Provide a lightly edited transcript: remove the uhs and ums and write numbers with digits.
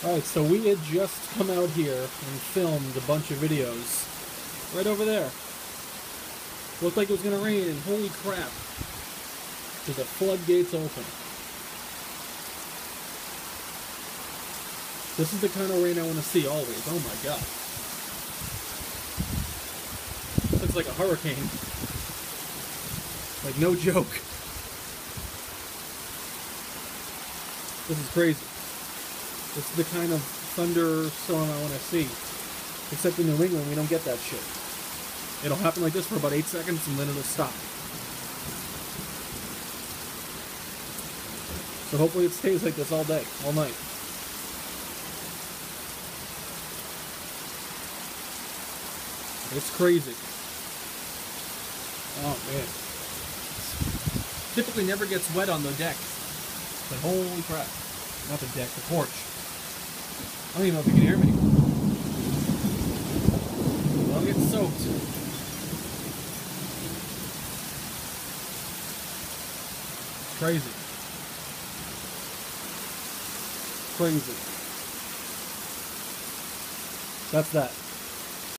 Alright, so we had just come out here and filmed a bunch of videos. Right over there. Looked like it was gonna rain, and holy crap. There's the floodgates open. This is the kind of rain I want to see always. Oh my god. Looks like a hurricane. Like, no joke. This is crazy. This is the kind of thunderstorm I want to see. Except in New England, we don't get that shit. It'll happen like this for about 8 seconds, and then it'll stop. So hopefully it stays like this all day, all night. It's crazy. Oh, man. Typically never gets wet on the deck. But holy crap. Not the deck, the porch. I don't even know if you can hear me. I'll get soaked. Crazy. Crazy. That's that.